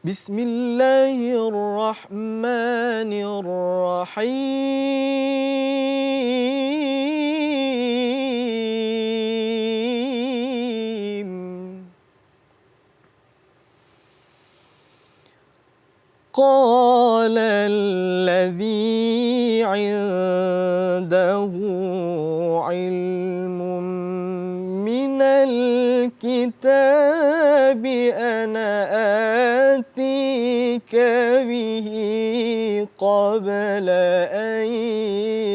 Bismillahirrahmanirrahim. Qala alladhi 'indahu 'ilmun minal kitabi ana atika bihi qabla an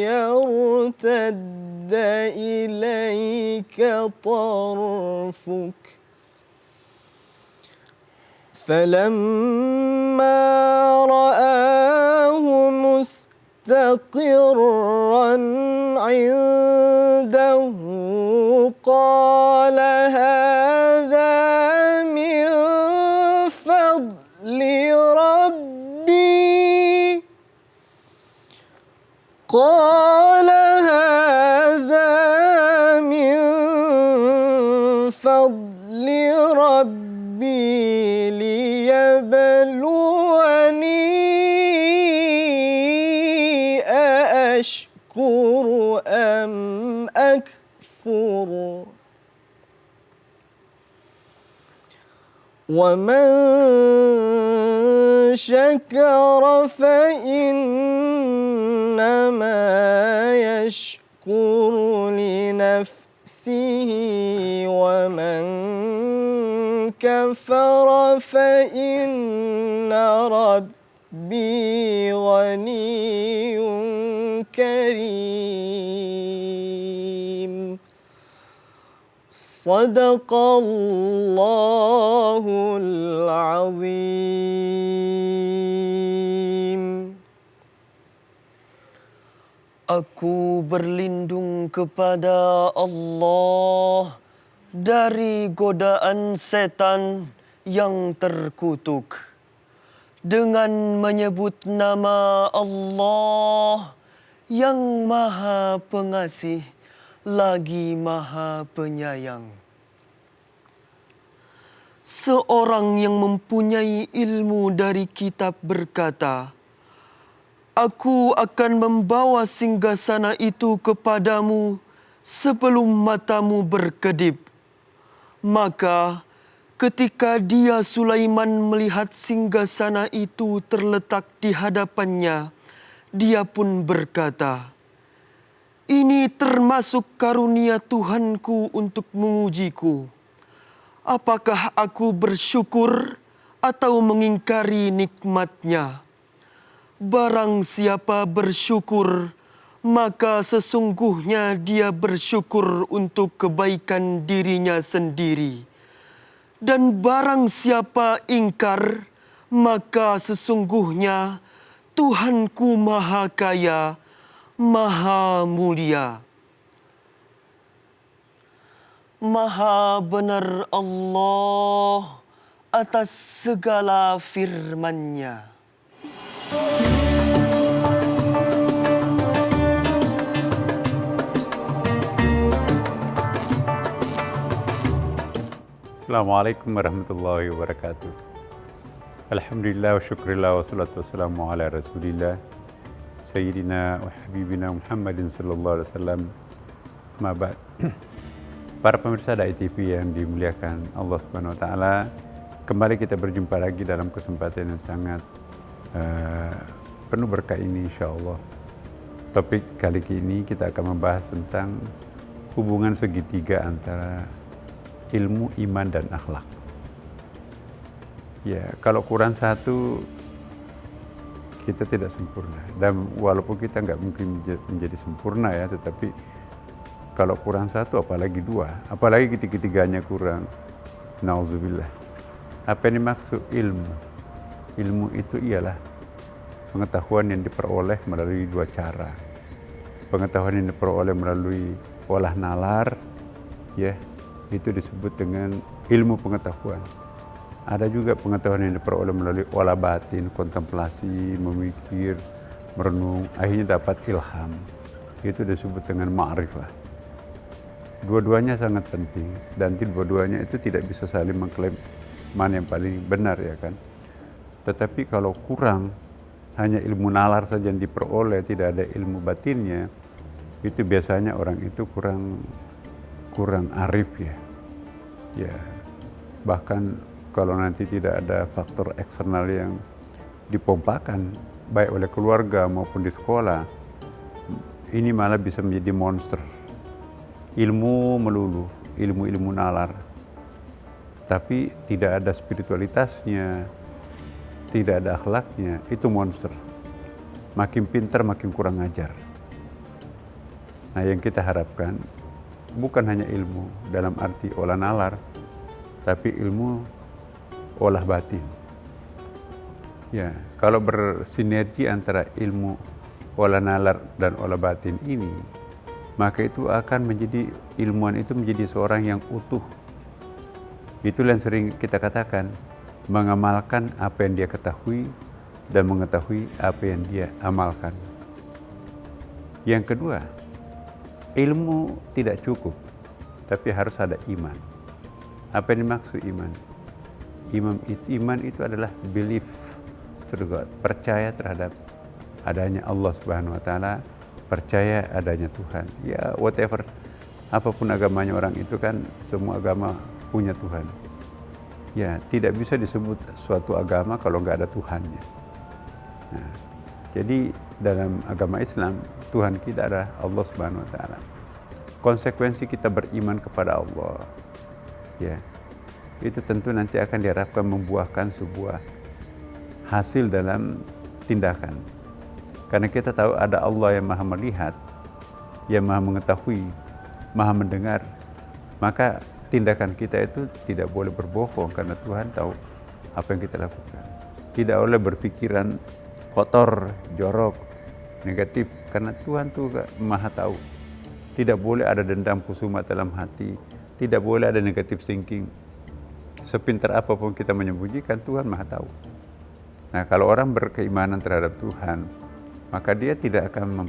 yartadda ilayka tarfuk. فلما رآه مستقرا عنده قال هذا من فضل ربي قال هذا من فضل ربي ليبلوني أأشكر أم أكفر ومن شكر فإنما يشكر لنفسه ومن كفر فإن ربي غني كريم صدق الله العظيم. Aku berlindung kepada Allah dari godaan setan yang terkutuk dengan menyebut nama Allah yang Maha Pengasih lagi Maha Penyayang. Seorang yang mempunyai ilmu dari kitab berkata, Aku akan membawa singgasana itu kepadamu sebelum matamu berkedip. Maka ketika dia Sulaiman melihat singgasana itu terletak di hadapannya, dia pun berkata, Ini termasuk karunia Tuhanku untuk mengujiku. Apakah aku bersyukur atau mengingkari nikmatnya? Barang siapa bersyukur, maka sesungguhnya dia bersyukur untuk kebaikan dirinya sendiri. Dan barang siapa ingkar, maka sesungguhnya Tuhanku Maha Kaya, Maha Mulia. Maha benar Allah atas segala firman-Nya. Assalamualaikum warahmatullahi wabarakatuh. Alhamdulillah wa syukurillah wa salatu wassalamu ala rasulillah Sayyidina wa habibina Muhammadin sallallahu alaihi wasallam. Ma ba'd. Para pemirsa Dai TV yang dimuliakan Allah Subhanahu wa taala, kembali kita berjumpa lagi dalam kesempatan yang sangat penuh berkah ini insyaallah. Topik kali ini kita akan membahas tentang hubungan segitiga antara ilmu, iman, dan akhlak. Ya, kalau kurang satu, kita tidak sempurna. Dan walaupun kita nggak mungkin menjadi sempurna ya, tetapi kalau kurang satu, apalagi dua, apalagi ketiga-tiganya kurang. Nauzubillah. Apa yang dimaksud ilmu? Ilmu itu ialah pengetahuan yang diperoleh melalui dua cara. Pengetahuan yang diperoleh melalui olah nalar, ya, itu disebut dengan ilmu pengetahuan. Ada juga pengetahuan yang diperoleh melalui olah batin, kontemplasi, memikir, merenung, akhirnya dapat ilham. Itu disebut dengan ma'rifah. Dua-duanya sangat penting dan dua-duanya itu tidak bisa saling mengklaim mana yang paling benar, ya kan. Tetapi kalau kurang, hanya ilmu nalar saja yang diperoleh, tidak ada ilmu batinnya, itu biasanya orang itu kurang arif ya. Ya, bahkan kalau nanti tidak ada faktor eksternal yang dipompakan, baik oleh keluarga maupun di sekolah, ini malah bisa menjadi monster. Ilmu melulu, ilmu nalar, tapi tidak ada spiritualitasnya, tidak ada akhlaknya, itu monster. Makin pintar, makin kurang ajar. Nah, yang kita harapkan bukan hanya ilmu dalam arti olah nalar, tapi ilmu olah batin. Ya, kalau bersinergi antara ilmu olah nalar dan olah batin ini, maka itu akan menjadi, ilmuwan itu menjadi seorang yang utuh. Itulah yang sering kita katakan, mengamalkan apa yang dia ketahui dan mengetahui apa yang dia amalkan. Yang kedua, ilmu tidak cukup, tapi harus ada iman. Apa yang dimaksud iman? Iman itu adalah belief to God, percaya terhadap adanya Allah Subhanahu wa taala, percaya adanya Tuhan. Ya, whatever, apapun agamanya orang itu kan, semua agama punya Tuhan. Ya, tidak bisa disebut suatu agama kalau nggak ada Tuhannya. Nah, jadi dalam agama Islam, Tuhan kita adalah Allah Subhanahu wa taala. Konsekuensi kita beriman kepada Allah, ya, itu tentu nanti akan diharapkan membuahkan sebuah hasil dalam tindakan. Karena kita tahu ada Allah yang maha melihat, yang maha mengetahui, maha mendengar, maka tindakan kita itu tidak boleh berbohong, karena Tuhan tahu apa yang kita lakukan. Tidak boleh berpikiran kotor, jorok, negatif, karena Tuhan tuh maha tahu. Tidak boleh ada dendam kusuma dalam hati, tidak boleh ada negatif thinking. Sepintar apapun kita menyembunyikan, Tuhan maha tahu. Nah, kalau orang berkeimanan terhadap Tuhan, maka dia tidak akan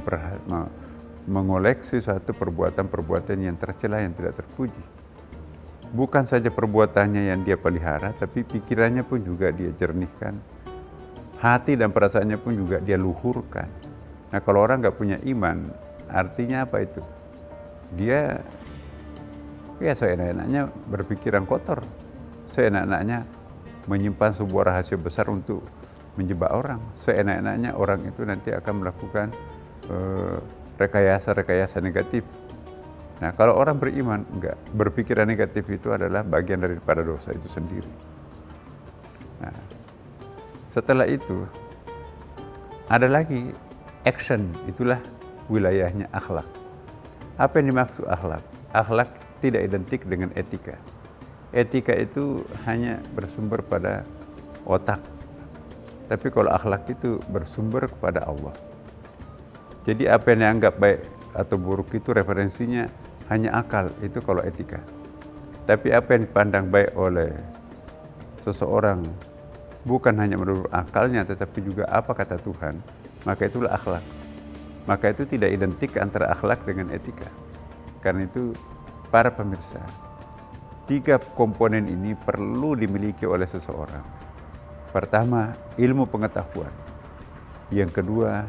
mengoleksi suatu perbuatan-perbuatan yang tercela, yang tidak terpuji. Bukan saja perbuatannya yang dia pelihara, tapi pikirannya pun juga dia jernihkan. Hati dan perasaannya pun juga dia luhurkan. Nah, kalau orang nggak punya iman, artinya apa itu? Dia ya seenak-enaknya berpikiran kotor, seenak-enaknya menyimpan sebuah rahasia besar untuk menjebak orang, seenak-enaknya orang itu nanti akan melakukan rekayasa-rekayasa negatif. Nah, kalau orang beriman, enggak, berpikiran negatif itu adalah bagian daripada dosa itu sendiri. Nah, setelah itu ada lagi action, itulah wilayahnya akhlak. Apa yang dimaksud akhlak? Akhlak tidak identik dengan etika. Etika itu hanya bersumber pada otak. Tapi kalau akhlak itu bersumber kepada Allah. Jadi apa yang dianggap baik atau buruk itu referensinya hanya akal, itu kalau etika. Tapi apa yang dipandang baik oleh seseorang bukan hanya menurut akalnya, tetapi juga apa kata Tuhan, maka itulah akhlak. Maka itu tidak identik antara akhlak dengan etika. Karena itu para pemirsa, 3 komponen ini perlu dimiliki oleh seseorang. Pertama, ilmu pengetahuan. Yang kedua,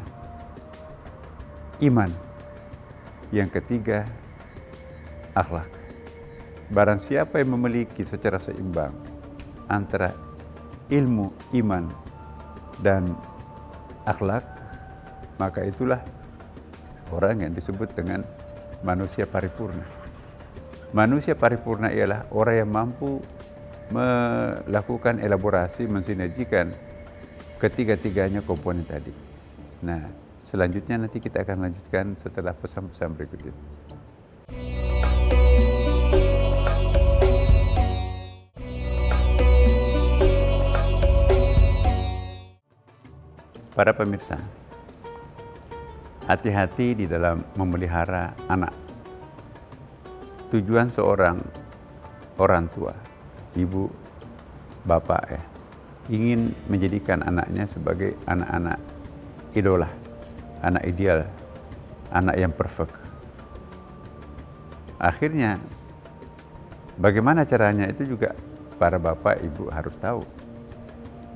iman. Yang ketiga, akhlak. Barang siapa yang memiliki secara seimbang antara ilmu, iman, dan akhlak, maka itulah orang yang disebut dengan manusia paripurna. Manusia paripurna ialah orang yang mampu melakukan elaborasi, mensinergikan ketiga-tiganya komponen tadi. Nah, selanjutnya nanti kita akan lanjutkan setelah pesan-pesan berikut ini. Para pemirsa, hati-hati di dalam memelihara anak. Tujuan seorang orang tua, ibu, bapak ingin menjadikan anaknya sebagai anak-anak idola, anak ideal, anak yang perfect. Akhirnya, bagaimana caranya itu juga para bapak, ibu harus tahu.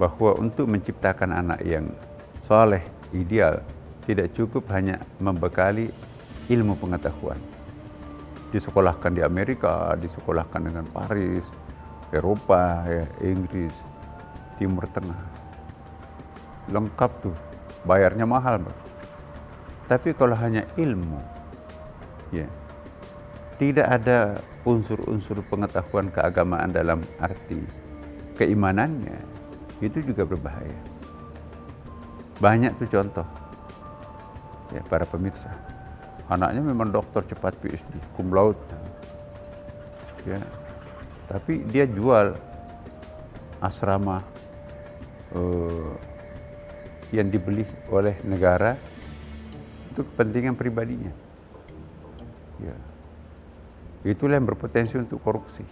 bahwa untuk menciptakan anak yang soleh, ideal, tidak cukup hanya membekali ilmu pengetahuan. Disekolahkan di Amerika, disekolahkan dengan Paris, Eropa, ya, Inggris, Timur Tengah. Lengkap tuh, bayarnya mahal, Bang. Tapi kalau hanya ilmu, ya, tidak ada unsur-unsur pengetahuan keagamaan dalam arti keimanannya, itu juga berbahaya. Banyak tuh contoh, ya, para pemirsa. Anaknya memang dokter cepat PhD, cum laude, ya, tapi dia jual asrama yang dibeli oleh negara untuk kepentingan pribadinya. Ya. Itulah yang berpotensi untuk korupsi.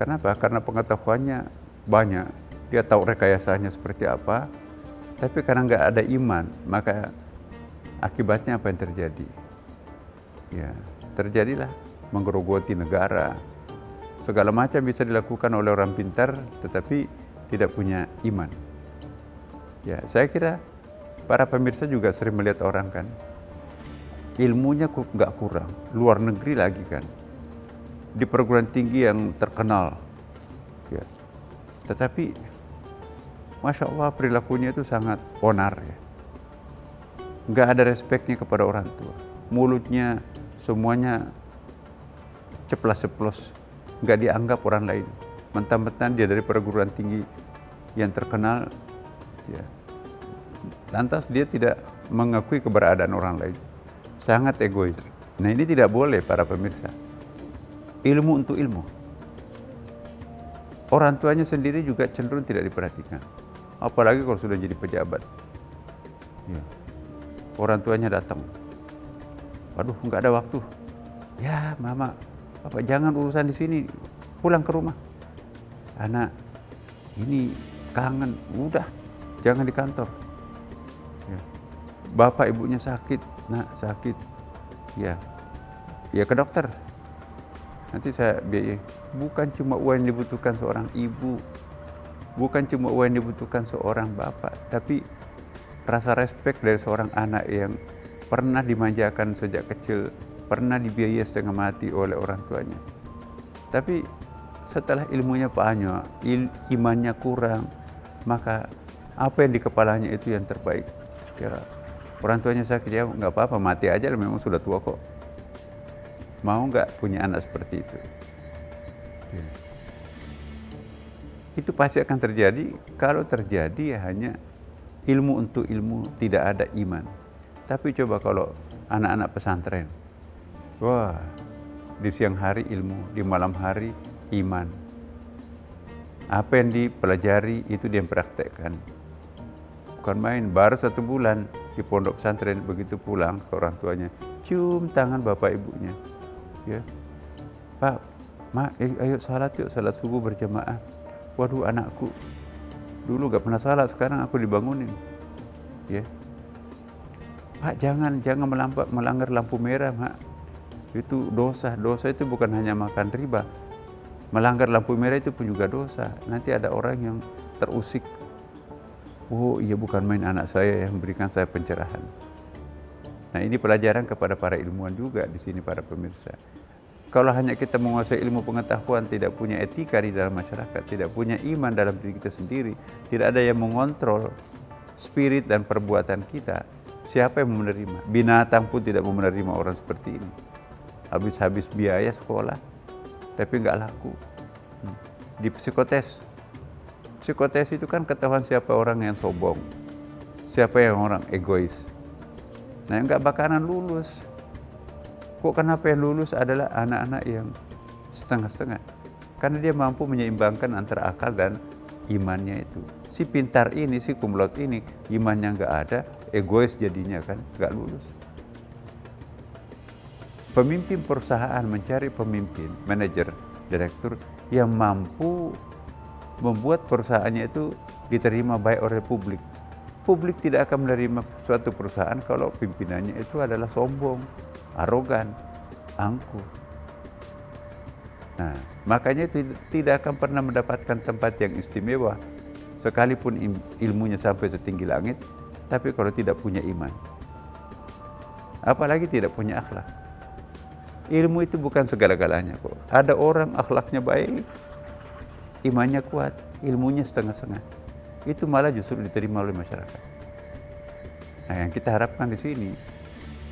Kenapa? Karena pengetahuannya banyak, dia tahu rekayasanya seperti apa, tapi karena nggak ada iman, maka akibatnya apa yang terjadi? Ya, terjadilah menggerogoti negara. Segala macam bisa dilakukan oleh orang pintar, tetapi tidak punya iman. Ya, saya kira para pemirsa juga sering melihat orang kan, ilmunya nggak kurang, luar negeri lagi kan, di perguruan tinggi yang terkenal, ya. Tetapi, masya Allah perilakunya itu sangat onar, ya. Nggak ada respeknya kepada orang tua, mulutnya semuanya ceplas-ceplos, nggak dianggap orang lain. Mentang-mentang dia dari perguruan tinggi yang terkenal, ya. Lantas dia tidak mengakui keberadaan orang lain. Sangat egois. Nah, ini tidak boleh para pemirsa. Ilmu untuk ilmu. Orang tuanya sendiri juga cenderung tidak diperhatikan. Apalagi kalau sudah jadi pejabat. Ya. Orang tuanya datang. Waduh, nggak ada waktu. Ya, mama, papa jangan urusan di sini. Pulang ke rumah. Anak, ini kangen. Udah, jangan di kantor. Ya. Bapak ibunya sakit, nak sakit. Ya, ya ke dokter. Nanti saya biayai. Bukan cuma uang yang dibutuhkan seorang ibu, bukan cuma uang yang dibutuhkan seorang bapak, tapi rasa respek dari seorang anak yang pernah dimanjakan sejak kecil, pernah dibiayai setengah mati oleh orang tuanya. Tapi setelah ilmunya banyak, imannya kurang, maka apa yang di kepalanya itu yang terbaik. Ya, orang tuanya sakit, ya nggak apa-apa, mati aja, memang sudah tua kok. Mau nggak punya anak seperti itu? Ya. Itu pasti akan terjadi kalau terjadi hanya ilmu untuk ilmu, tidak ada iman. Tapi coba kalau anak-anak pesantren, wah, di siang hari ilmu, di malam hari iman. Apa yang dipelajari itu dia praktekkan. Bukan main, baru 1 bulan di pondok pesantren, begitu pulang ke orang tuanya, cium tangan bapak ibunya. Ya, Pak, Ma, ayo salat yuk, salat subuh berjamaah. Waduh, anakku dulu gak pernah salat, sekarang aku dibangunin. Ya, Pak, jangan melanggar lampu merah, Mak. Itu dosa. Dosa itu bukan hanya makan riba. Melanggar lampu merah itu pun juga dosa. Nanti ada orang yang terusik. Oh iya, bukan main anak saya yang memberikan saya pencerahan. Nah, ini pelajaran kepada para ilmuwan juga di sini, para pemirsa. Kalau hanya kita menguasai ilmu pengetahuan, tidak punya etika di dalam masyarakat, tidak punya iman dalam diri kita sendiri, tidak ada yang mengontrol spirit dan perbuatan kita, siapa yang mau menerima? Binatang pun tidak mau menerima orang seperti ini. Habis-habis biaya sekolah, tapi nggak laku. Di psikotes itu kan ketahuan siapa orang yang sombong, siapa yang orang egois. Nah, yang nggak bakalan lulus. Kok kenapa yang lulus adalah anak-anak yang setengah-setengah? Karena dia mampu menyeimbangkan antara akal dan imannya itu. Si pintar ini, si cum laude ini, imannya nggak ada, egois jadinya kan, nggak lulus. Pemimpin perusahaan mencari pemimpin, manajer, direktur yang mampu membuat perusahaannya itu diterima baik oleh publik. Publik tidak akan menerima suatu perusahaan kalau pimpinannya itu adalah sombong, arogan, angkuh. Nah, makanya tidak akan pernah mendapatkan tempat yang istimewa sekalipun ilmunya sampai setinggi langit, tapi kalau tidak punya iman, apalagi tidak punya akhlak. Ilmu itu bukan segala-galanya kok. Ada orang akhlaknya baik, imannya kuat, ilmunya setengah-setengah. Itu malah justru diterima oleh masyarakat. Nah, yang kita harapkan di sini,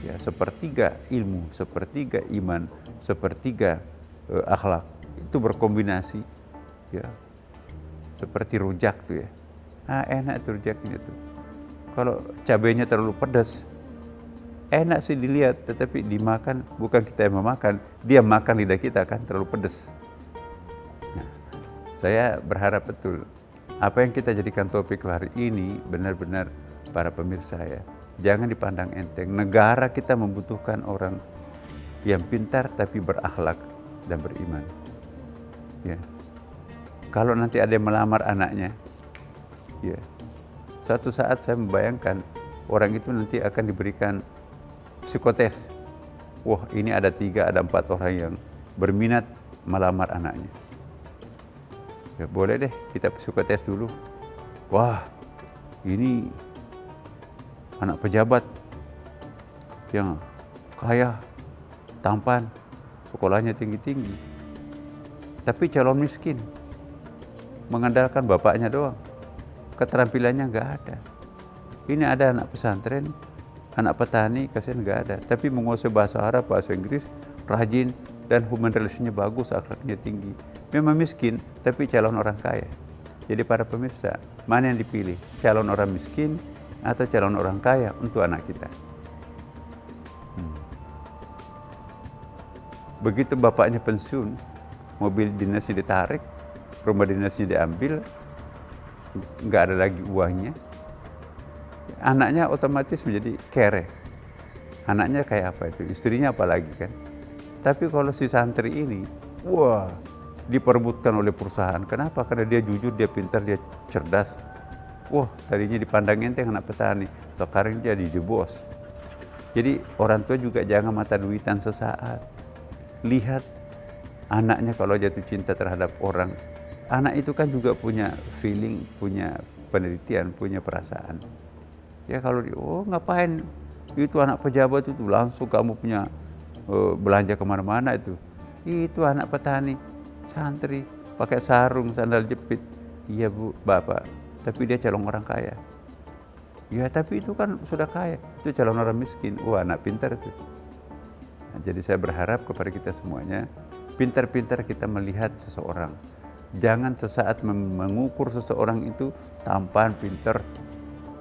ya sepertiga ilmu, sepertiga iman, sepertiga akhlak itu berkombinasi, ya seperti rujak tuh ya. Enak tuh rujaknya tuh. Kalau cabenya terlalu pedas, enak sih dilihat, tetapi dimakan bukan kita yang memakan, dia makan lidah kita kan terlalu pedas. Nah, saya berharap betul apa yang kita jadikan topik hari ini benar-benar para pemirsa ya, jangan dipandang enteng. Negara kita membutuhkan orang yang pintar tapi berakhlak dan beriman. Ya. Kalau nanti ada yang melamar anaknya, ya, suatu saat saya membayangkan orang itu nanti akan diberikan psikotes. Wah, ini ada 3, ada 4 orang yang berminat melamar anaknya. Ya, boleh deh kita psikotes dulu. Wah, ini anak pejabat yang kaya, tampan, sekolahnya tinggi-tinggi, tapi calon miskin, mengandalkan bapaknya doang, keterampilannya nggak ada. Ini ada anak pesantren, anak petani, kasihan nggak ada, tapi menguasai bahasa Arab, bahasa Inggris, rajin, dan human relation-nya bagus, akhlaknya tinggi. Memang miskin, tapi calon orang kaya. Jadi para pemirsa, mana yang dipilih? Calon orang miskin atau calon orang kaya untuk anak kita? Begitu bapaknya pensiun, mobil dinasnya ditarik, rumah dinasnya diambil, nggak ada lagi uangnya, anaknya otomatis menjadi kere. Anaknya kayak apa itu? Istrinya apalagi kan? Tapi kalau si santri ini, wah, diperebutkan oleh perusahaan. Kenapa? Karena dia jujur, dia pintar, dia cerdas. Wah, tadinya dipandang enteng anak petani, sekarang dia jadi bos. Jadi orang tua juga jangan mata duitan sesaat. Lihat anaknya kalau jatuh cinta terhadap orang, anak itu kan juga punya feeling, punya penelitian, punya perasaan. Ya kalau ngapain itu anak pejabat itu langsung kamu punya belanja kemana-mana itu anak petani, santri, pakai sarung, sandal jepit. Iya bu, bapak, tapi dia calon orang kaya. Ya tapi itu kan sudah kaya, itu calon orang miskin. Wah, anak pintar itu. Nah, jadi saya berharap kepada kita semuanya, pintar-pintar kita melihat seseorang. Jangan sesaat mengukur seseorang itu tampan, pintar.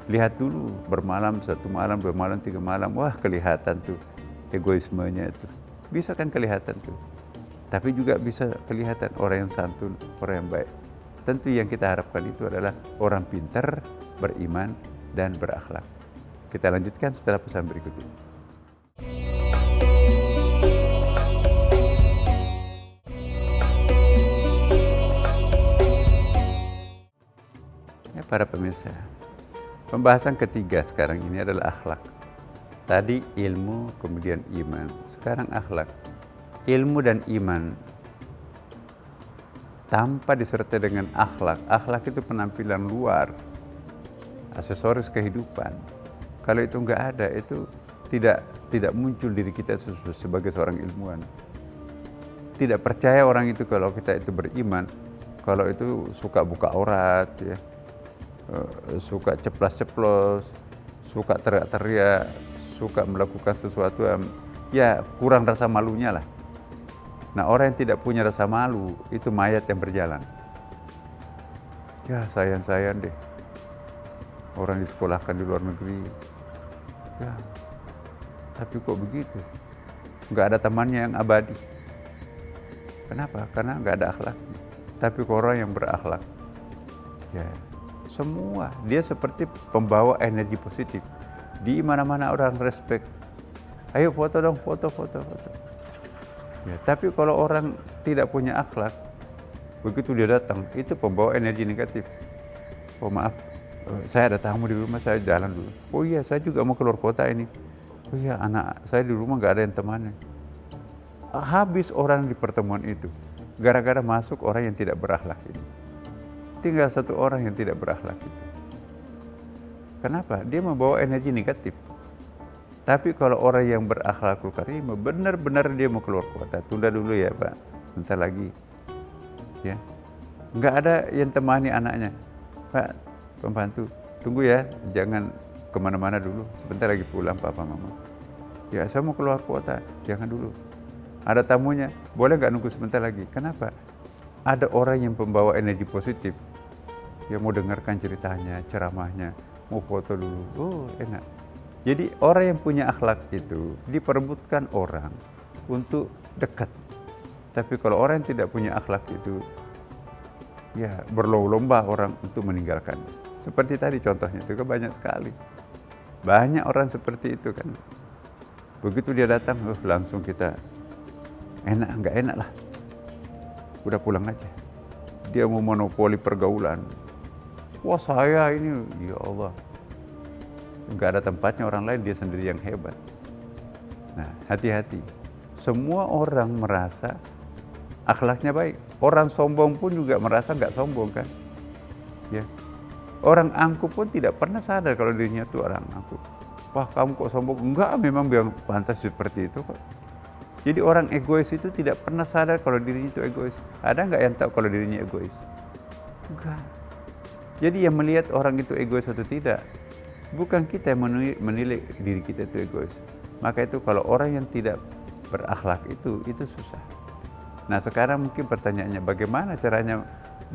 Lihat dulu, bermalam 1 malam, 2 malam, 3 malam, wah kelihatan tuh egoismenya itu. Bisa kan kelihatan tuh. Tapi juga bisa kelihatan orang yang santun, orang yang baik. Tentu yang kita harapkan itu adalah orang pintar, beriman, dan berakhlak. Kita lanjutkan setelah pesan berikut ini. Ya, para pemirsa, pembahasan ketiga sekarang ini adalah akhlak. Tadi ilmu, kemudian iman. Sekarang akhlak. Ilmu dan iman tanpa disertai dengan akhlak. Akhlak itu penampilan luar, aksesoris kehidupan. Kalau itu enggak ada, itu tidak muncul diri kita sebagai seorang ilmuwan. Tidak percaya orang itu kalau kita itu beriman, kalau itu suka buka aurat, ya, suka ceplas-ceplos, suka teriak-teriak, suka melakukan sesuatu yang ya kurang rasa malunya lah. Nah, orang yang tidak punya rasa malu itu mayat yang berjalan. Ya sayang-sayang deh, orang disekolahkan di luar negeri, ya, tapi kok begitu? Nggak ada temannya yang abadi. Kenapa? Karena nggak ada akhlaknya. Tapi orang yang berakhlak, ya semua dia seperti pembawa energi positif. Di mana-mana orang respect. Ayo foto dong, foto. Ya, tapi kalau orang tidak punya akhlak, begitu dia datang, itu pembawa energi negatif. Oh maaf, saya ada tamu di rumah, saya jalan dulu. Oh iya, saya juga mau keluar kota ini. Oh iya, anak saya di rumah nggak ada yang temannya. Habis orang di pertemuan itu, gara-gara masuk orang yang tidak berakhlak ini. tinggal satu orang yang tidak berakhlak itu. Kenapa? Dia membawa energi negatif. Tapi kalau orang yang berakhlakul karimah, benar-benar dia mau keluar kota, tunda dulu ya Pak, bentar lagi. Ya, nggak ada yang temani anaknya. Pak, pembantu, tunggu ya, jangan kemana-mana dulu, sebentar lagi pulang Papa Mama. Ya, saya mau keluar kota, jangan dulu. Ada tamunya, boleh nggak nunggu sebentar lagi? Kenapa? Ada orang yang membawa energi positif. Dia mau dengarkan ceritanya, ceramahnya, mau foto dulu. Oh, enak. Jadi orang yang punya akhlak itu diperebutkan orang untuk dekat. Tapi kalau orang yang tidak punya akhlak itu, ya berlomba-lomba orang untuk meninggalkan. Seperti tadi contohnya itu kan banyak sekali. Banyak orang seperti itu kan. Begitu dia datang, langsung kita nggak enak lah. Udah pulang aja. Dia mau monopoli pergaulan. Wah saya ini, ya Allah. Nggak ada tempatnya orang lain, dia sendiri yang hebat. Nah, hati-hati. Semua orang merasa akhlaknya baik. Orang sombong pun juga merasa nggak sombong kan. Ya. Orang angkuh pun tidak pernah sadar kalau dirinya itu orang angkuh. Wah kamu kok sombong? Enggak, memang yang pantas seperti itu kok. Jadi orang egois itu tidak pernah sadar kalau dirinya itu egois. Ada nggak yang tahu kalau dirinya egois? Enggak. Jadi yang melihat orang itu egois atau tidak, bukan kita yang menilai diri kita itu egois. Maka itu kalau orang yang tidak berakhlak itu susah. Nah sekarang mungkin pertanyaannya, bagaimana caranya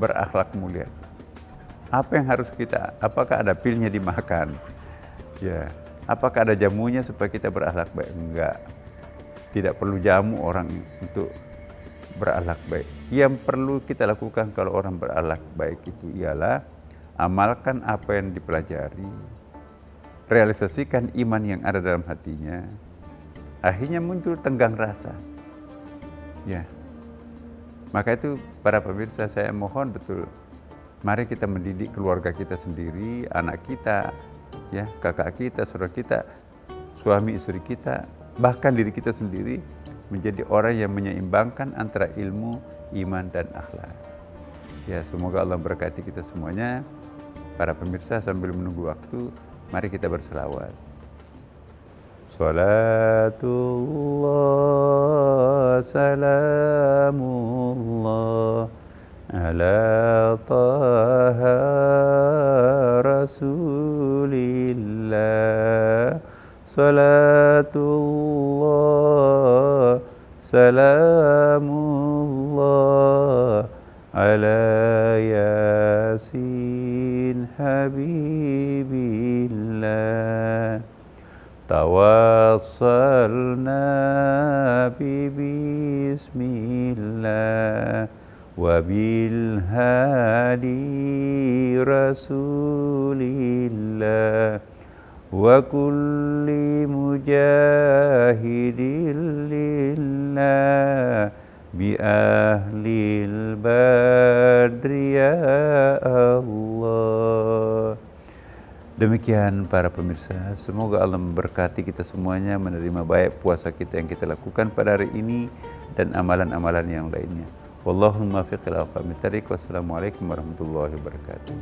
berakhlak mulia? Apa yang harus kita, apakah ada pilnya dimakan? Ya, apakah ada jamunya supaya kita berakhlak baik? Enggak. Tidak perlu jamu orang untuk berakhlak baik. Yang perlu kita lakukan kalau orang berakhlak baik itu ialah amalkan apa yang dipelajari, realisasikan iman yang ada dalam hatinya, akhirnya muncul tenggang rasa. Ya, maka itu para pemirsa saya mohon betul, mari kita mendidik keluarga kita sendiri, anak kita, ya kakak kita, saudara kita, suami istri kita, bahkan diri kita sendiri menjadi orang yang menyeimbangkan antara ilmu, iman dan akhlak. Ya semoga Allah berkati kita semuanya. Para pemirsa sambil menunggu waktu, mari kita berselawat. Salatullah salamullah ala taha rasulillah. Salatullah salamullah ala yasin habibillah. Tawassalna bismillah wa bil hadi rasulillah wa kulli mujahidin lillah bi ahlil badri ya Allah. Demikian para pemirsa, semoga Allah memberkati kita semuanya, menerima baik puasa kita yang kita lakukan pada hari ini dan amalan-amalan yang lainnya. Wallahumma fiqil al-fahmi tariq. Wassalamualaikum warahmatullahi wabarakatuh.